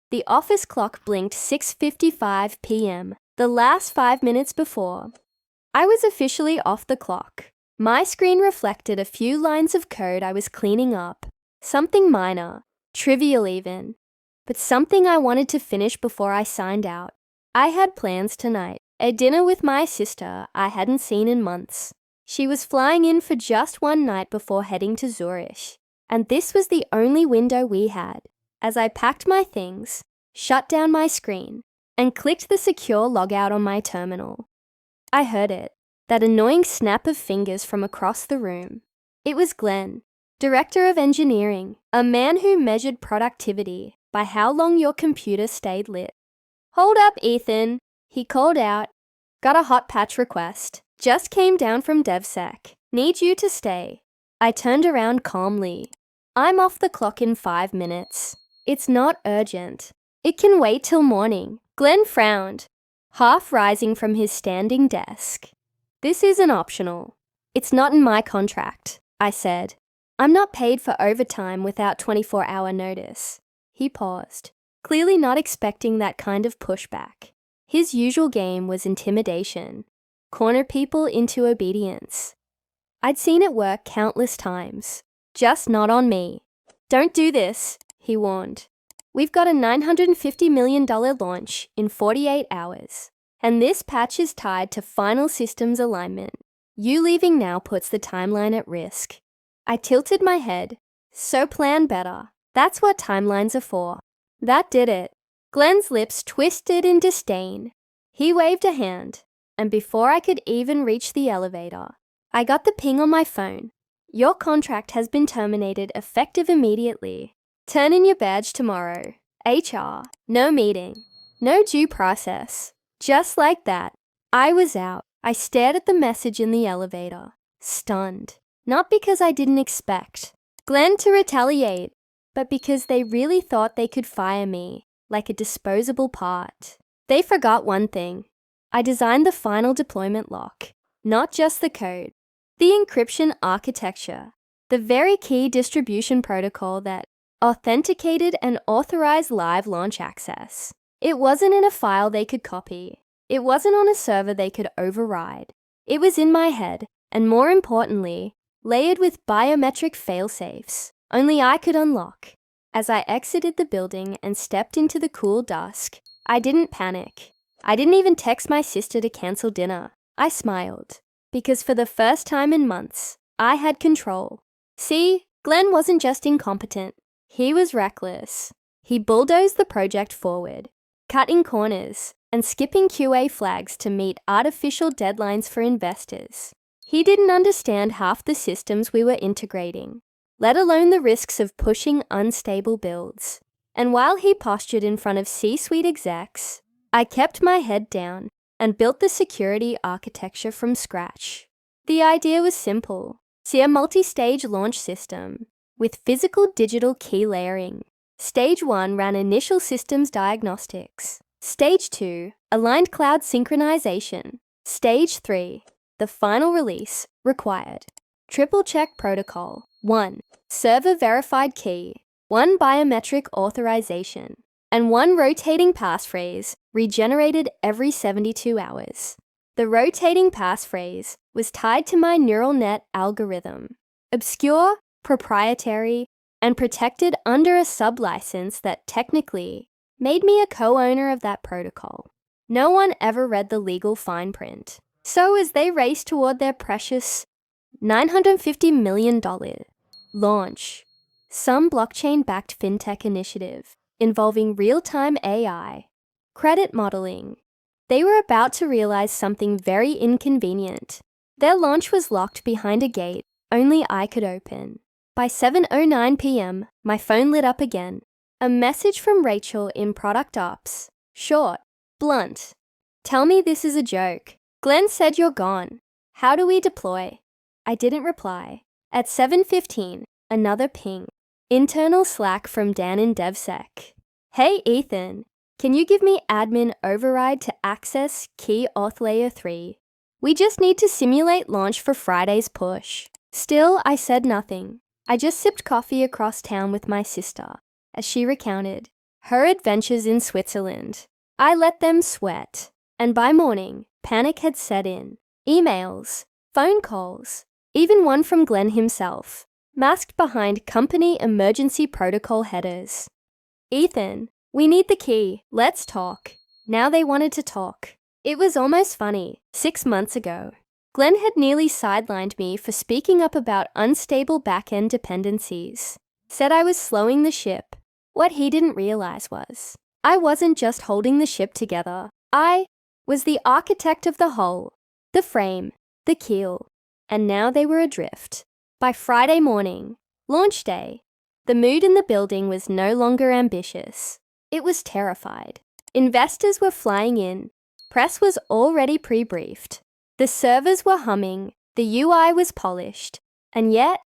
The office clock blinked 6:55 p.m., the last 5 minutes before. I was officially off the clock. My screen reflected a few lines of code I was cleaning up. Something minor, trivial even, but something I wanted to finish before I signed out. I had plans tonight, a dinner with my sister I hadn't seen in months. She was flying in for just one night before heading to Zurich, and this was the only window we had. As I packed my things, shut down my screen, and clicked the secure logout on my terminal, I heard it, that annoying snap of fingers from across the room. It was Glenn, Director of Engineering, a man who measured productivity by how long your computer stayed lit. "Hold up, Ethan," he called out. "Got a hot patch request. Just came down from DevSec. Need you to stay." I turned around calmly. "I'm off the clock in 5 minutes. It's not urgent. It can wait till morning." Glenn frowned, half rising from his standing desk. "This isn't optional. It's not in my contract," I said. "I'm not paid for overtime without 24-hour notice." He paused, clearly not expecting that kind of pushback. His usual game was intimidation, corner people into obedience. I'd seen it work countless times, just not on me. "Don't do this," he warned. "We've got a $950 million launch in 48 hours, and this patch is tied to final systems alignment. You leaving now puts the timeline at risk." I tilted my head. "So plan better. That's what timelines are for." That did it. Glenn's lips twisted in disdain. He waved a hand, and before I could even reach the elevator, I got the ping on my phone. "Your contract has been terminated effective immediately. Turn in your badge tomorrow. HR. No meeting. No due process." Just like that, I was out. I stared at the message in the elevator, stunned. Not because I didn't expect Glenn to retaliate, but because they really thought they could fire me like a disposable part. They forgot one thing. I designed the final deployment lock, not just the code. The encryption architecture, the very key distribution protocol that authenticated and authorized live launch access. It wasn't in a file they could copy. It wasn't on a server they could override. It was in my head, and more importantly, layered with biometric failsafes only I could unlock. As I exited the building and stepped into the cool dusk, I didn't panic. I didn't even text my sister to cancel dinner. I smiled, because for the first time in months, I had control. See, Glenn wasn't just incompetent. He was reckless. He bulldozed the project forward, cutting corners and skipping QA flags to meet artificial deadlines for investors. He didn't understand half the systems we were integrating, let alone the risks of pushing unstable builds. And while he postured in front of C-suite execs, I kept my head down and built the security architecture from scratch. The idea was simple. See a multi-stage launch system with physical-digital key layering. Stage 1 ran initial systems diagnostics. Stage 2, aligned cloud synchronization. Stage 3, the final release, required. Triple check protocol. 1. Server verified key. 1 biometric authorization. And 1 rotating passphrase regenerated every 72 hours. The rotating passphrase was tied to my neural net algorithm. Obscure, proprietary, and protected under a sublicense that technically made me a co-owner of that protocol. No one ever read the legal fine print. So as they raced toward their precious $950 million launch, some blockchain-backed fintech initiative involving real-time AI, credit modeling, they were about to realize something very inconvenient. Their launch was locked behind a gate only I could open. By 7:09 p.m., my phone lit up again. A message from Rachel in Product Ops. Short, blunt. "Tell me this is a joke. Glenn said you're gone. How do we deploy?" I didn't reply. At 7:15, another ping. Internal Slack from Dan in DevSec. "Hey Ethan, can you give me admin override to access key auth layer 3? We just need to simulate launch for Friday's push." Still, I said nothing. I just sipped coffee across town with my sister, as she recounted her adventures in Switzerland. I let them sweat, and by morning, panic had set in. Emails, phone calls, even one from Glenn himself, masked behind company emergency protocol headers. Ethan, we need the key. Let's talk. Now they wanted to talk. It was almost funny. 6 months ago, Glenn had nearly sidelined me for speaking up about unstable back-end dependencies. Said I was slowing the ship. What he didn't realize was, I wasn't just holding the ship together. I was the architect of the hull, the frame, the keel, and now they were adrift. By Friday morning, launch day, the mood in the building was no longer ambitious. It was terrified. Investors were flying in. Press was already pre-briefed. The servers were humming. The UI was polished. And yet,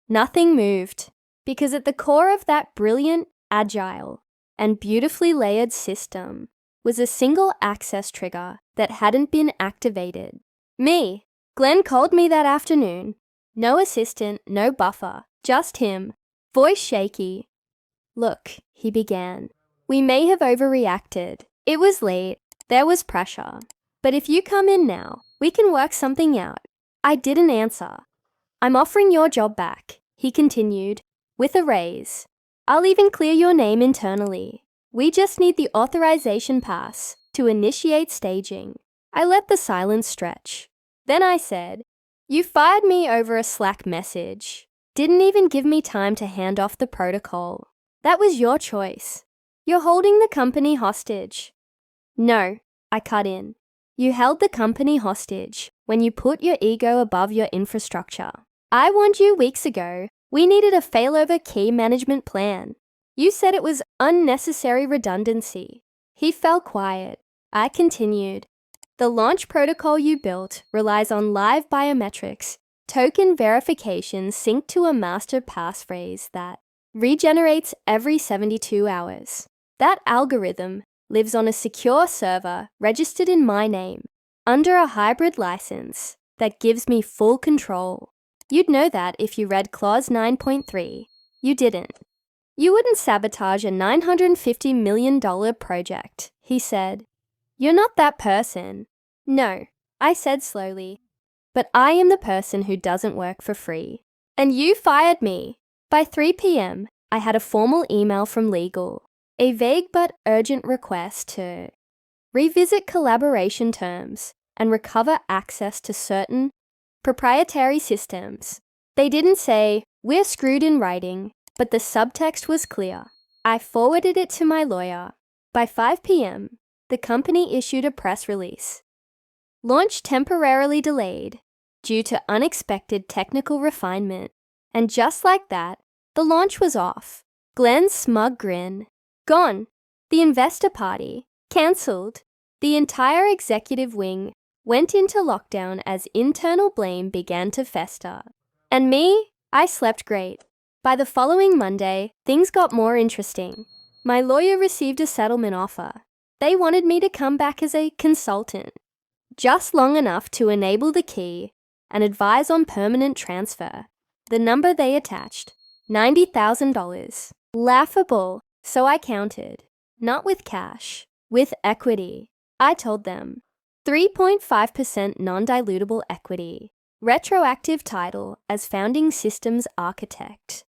nothing moved. Because at the core of that brilliant, agile, and beautifully layered system was a single access trigger that hadn't been activated. Me. Glenn called me that afternoon. No assistant, no buffer, just him. Voice shaky. Look, he began. We may have overreacted. It was late. There was pressure. But if you come in now, we can work something out. I didn't answer. I'm offering your job back, he continued, with a raise. I'll even clear your name internally. We just need the authorization pass to initiate staging. I let the silence stretch. Then I said, you fired me over a Slack message. Didn't even give me time to hand off the protocol. That was your choice. You're holding the company hostage. No, I cut in. You held the company hostage when you put your ego above your infrastructure. I warned you weeks ago. We needed a failover key management plan. You said it was unnecessary redundancy. He fell quiet. I continued. The launch protocol you built relies on live biometrics, token verification synced to a master passphrase that regenerates every 72 hours. That algorithm lives on a secure server registered in my name, under a hybrid license that gives me full control. You'd know that if you read Clause 9.3. You didn't. You wouldn't sabotage a $950 million project, he said. You're not that person. No, I said slowly. But I am the person who doesn't work for free. And you fired me. By 3 p.m., I had a formal email from legal. A vague but urgent request to revisit collaboration terms and recover access to certain proprietary systems. They didn't say, we're screwed in writing, but the subtext was clear. I forwarded it to my lawyer. By 5 p.m., the company issued a press release. Launch temporarily delayed due to unexpected technical refinement. And just like that, the launch was off. Glenn's smug grin. Gone. The investor party. Cancelled. The entire executive wing went into lockdown as internal blame began to fester. And me? I slept great. By the following Monday, things got more interesting. My lawyer received a settlement offer. They wanted me to come back as a consultant, just long enough to enable the key and advise on permanent transfer. The number they attached, $90,000. Laughable, so I counted. Not with cash, with equity. I told them, 3.5% non-dilutable equity, retroactive title as founding systems architect,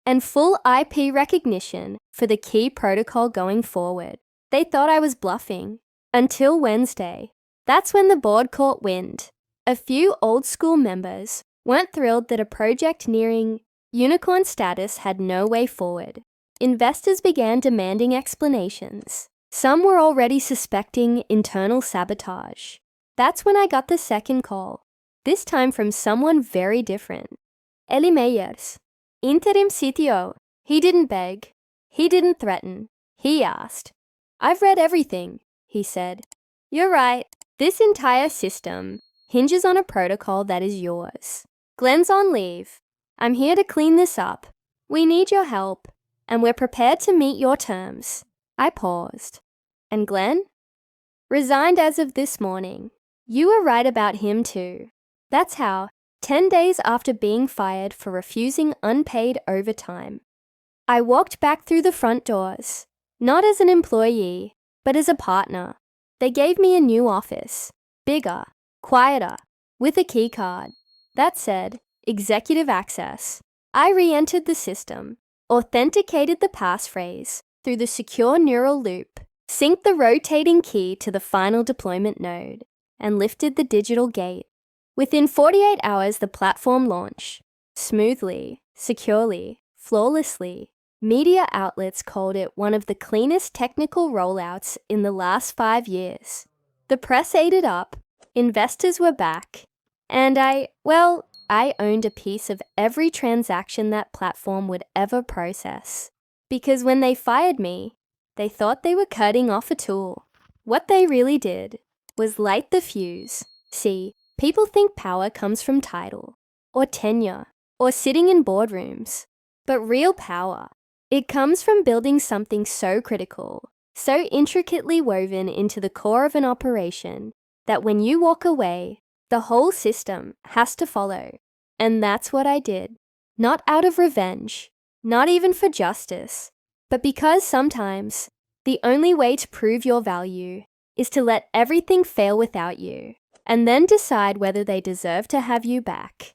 and full IP recognition for the key protocol going forward. They thought I was bluffing. Until Wednesday. That's when the board caught wind. A few old school members weren't thrilled that a project nearing unicorn status had no way forward. Investors began demanding explanations. Some were already suspecting internal sabotage. That's when I got the second call, this time from someone very different. Eli Meyers, interim CTO. He didn't beg. He didn't threaten. He asked. I've read everything, he said. You're right. This entire system hinges on a protocol that is yours. Glenn's on leave. I'm here to clean this up. We need your help, and we're prepared to meet your terms. I paused. And Glenn? Resigned as of this morning. You were right about him too. That's how, 10 days after being fired for refusing unpaid overtime, I walked back through the front doors. Not as an employee, but as a partner. They gave me a new office, bigger, quieter, with a key card. That said, executive access. I re-entered the system, authenticated the passphrase through the secure neural loop, synced the rotating key to the final deployment node, and lifted the digital gate. Within 48 hours, the platform launched. Smoothly, securely, flawlessly. Media outlets called it one of the cleanest technical rollouts in the last 5 years. The press ate it up, investors were back, and I owned a piece of every transaction that platform would ever process. Because when they fired me, they thought they were cutting off a tool. What they really did was light the fuse. See, people think power comes from title, or tenure, or sitting in boardrooms. But real power, it comes from building something so critical, so intricately woven into the core of an operation, that when you walk away, the whole system has to follow. And that's what I did. Not out of revenge, not even for justice, but because sometimes the only way to prove your value is to let everything fail without you, and then decide whether they deserve to have you back.